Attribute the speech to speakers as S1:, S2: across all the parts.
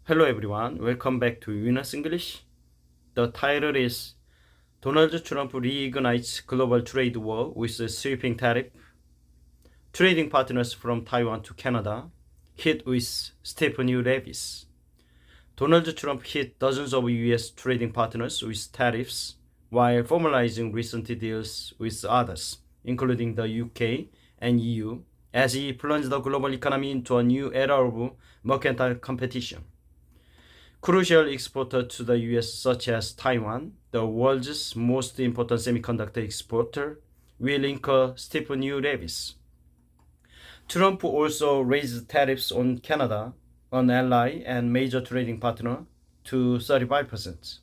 S1: Hello everyone, welcome back to Winners English. The title is Donald Trump reignites global trade war with a sweeping tariff. Trading partners from Taiwan to Canada hit with steep new levies. Donald Trump hit dozens of US trading partners with tariffs while formalizing recent deals with others, including the UK and EU, as he plunged the global economy into a new era of mercantile competition. Crucial exporters to the US, such as Taiwan, the world's most important semiconductor exporter, will incur steep new levies. Trump also raised tariffs on Canada, an ally and major trading partner, to 35%.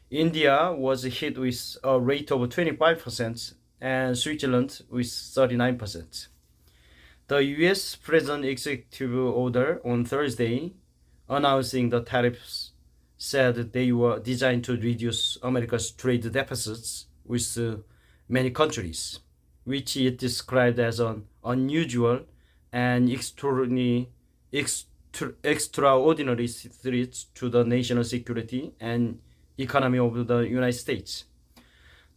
S1: India was hit with a rate of 25% and Switzerland with 39%. The US President executive order on Thursday announcing the tariffs said they were designed to reduce America's trade deficits with many countries, which it described as an unusual and extraordinary threat to the national security and economy of the United States.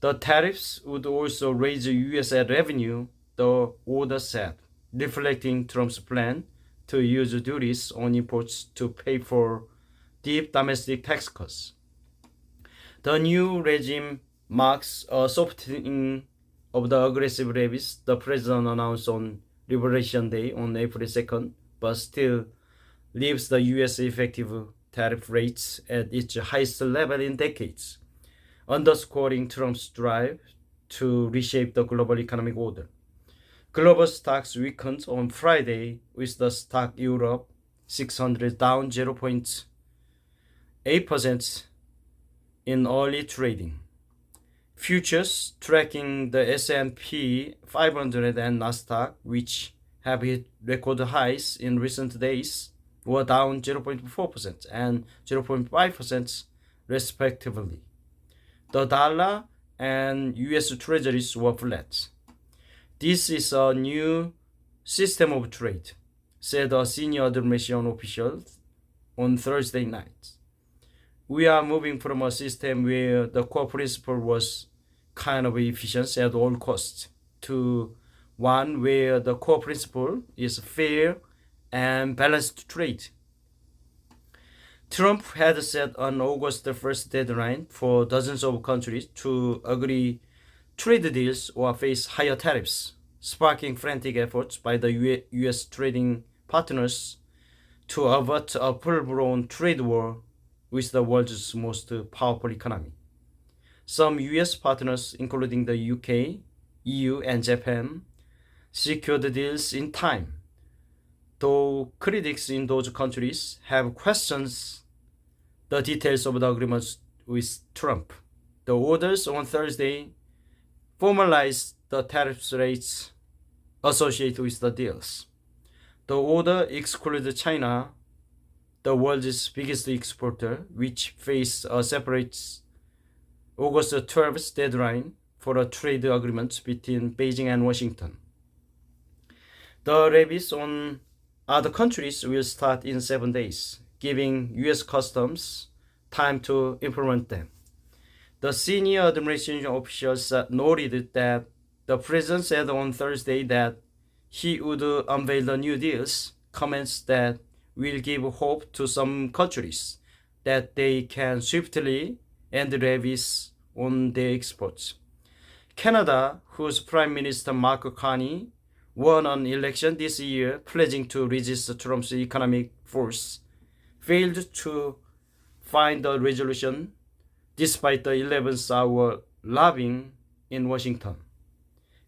S1: The tariffs would also raise U.S. revenue, the order said, reflecting Trump's plan to use duties on imports to pay for deep domestic tax cuts. The new regime marks a softening of the aggressive levies the president announced on Liberation Day on April 2nd, but still leaves the U.S. effective tariff rates at its highest level in decades, underscoring Trump's drive to reshape the global economic order. Global stocks weakened on Friday with the stock Europe 600 down 0.8% in early trading. Futures tracking the S&P 500 and Nasdaq, which have hit record highs in recent days, were down 0.4% and 0.5% respectively. The dollar and US treasuries were flat. This is a new system of trade, said a senior administration official on Thursday night. We are moving from a system where the core principle was kind of efficiency at all costs to one where the core principle is fair and balanced trade. Trump had set an August 1st deadline for dozens of countries to agree trade deals or face higher tariffs, sparking frantic efforts by the U.S. trading partners to avert a full-blown trade war with the world's most powerful economy. Some U.S. partners, including the UK, EU, and Japan, secured deals in time, though critics in those countries have questioned the details of the agreements with Trump. The orders on Thursday formalized the tariff rates associated with the deals. The order excluded China, the world's biggest exporter, which faced a separate August 12th deadline for a trade agreement between Beijing and Washington. The levies on other countries will start in 7 days, giving U.S. Customs time to implement them. The senior administration officials noted that the president said on Thursday that he would unveil the new deals, comments that will give hope to some countries that they can swiftly end levies on their exports. Canada, whose Prime Minister Mark Carney won an election this year pledging to resist Trump's economic force, failed to find a resolution despite the 11th hour lobbying in Washington.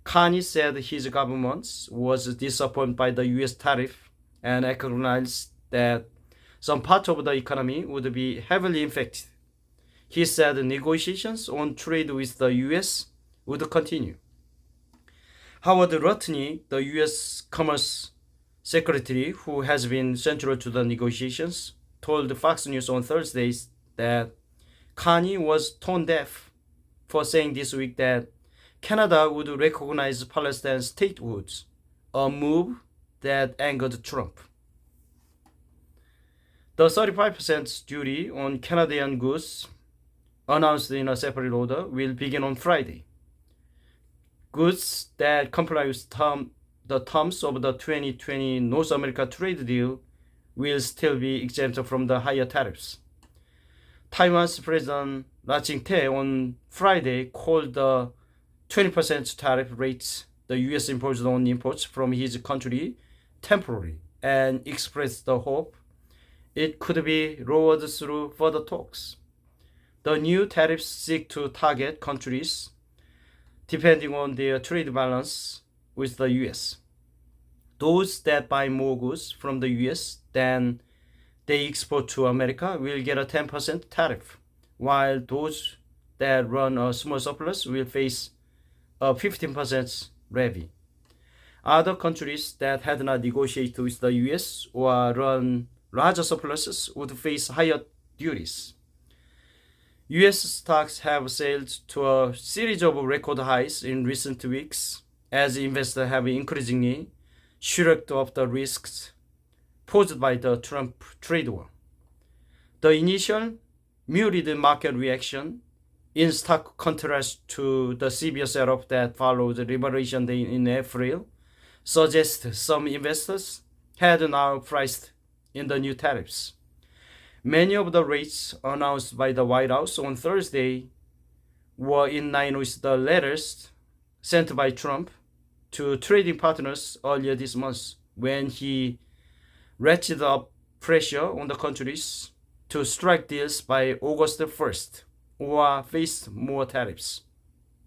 S1: Carney said his government was disappointed by the U.S. tariff and acknowledged that some part of the economy would be heavily affected. He said negotiations on trade with the U.S. would continue. Howard Rutney, the U.S. Commerce Secretary who has been central to the negotiations, told Fox News on Thursday that Carney was tone deaf for saying this week that Canada would recognize Palestine statehood, a move that angered Trump. The 35% duty on Canadian goods announced in a separate order will begin on Friday. Goods that comply with the terms of the 2020 North America trade deal will still be exempt from the higher tariffs. Taiwan's President La Ching-te on Friday called the 20% tariff rates the U.S. imposed on imports from his country temporary and expressed the hope it could be lowered through further talks. The new tariffs seek to target countries depending on their trade balance with the U.S. Those that buy more goods from the U.S. than they export to America will get a 10% tariff, while those that run a small surplus will face a 15% levy. Other countries that had not negotiated with the U.S. or run larger surpluses would face higher duties. U.S. stocks have sailed to a series of record highs in recent weeks as investors have increasingly shrugged off the risks posed by the Trump trade war. The initial muted market reaction, in stark contrast to the severe sell-off that followed Liberation Day in April, suggests some investors had now priced in the new tariffs. Many of the rates announced by the White House on Thursday were in line with the letters sent by Trump to trading partners earlier this month when he ratcheted up pressure on the countries to strike deals by August 1st or face more tariffs.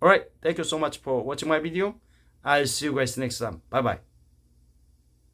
S1: Alright, thank you so much for watching my video. I'll see you guys next time. Bye bye.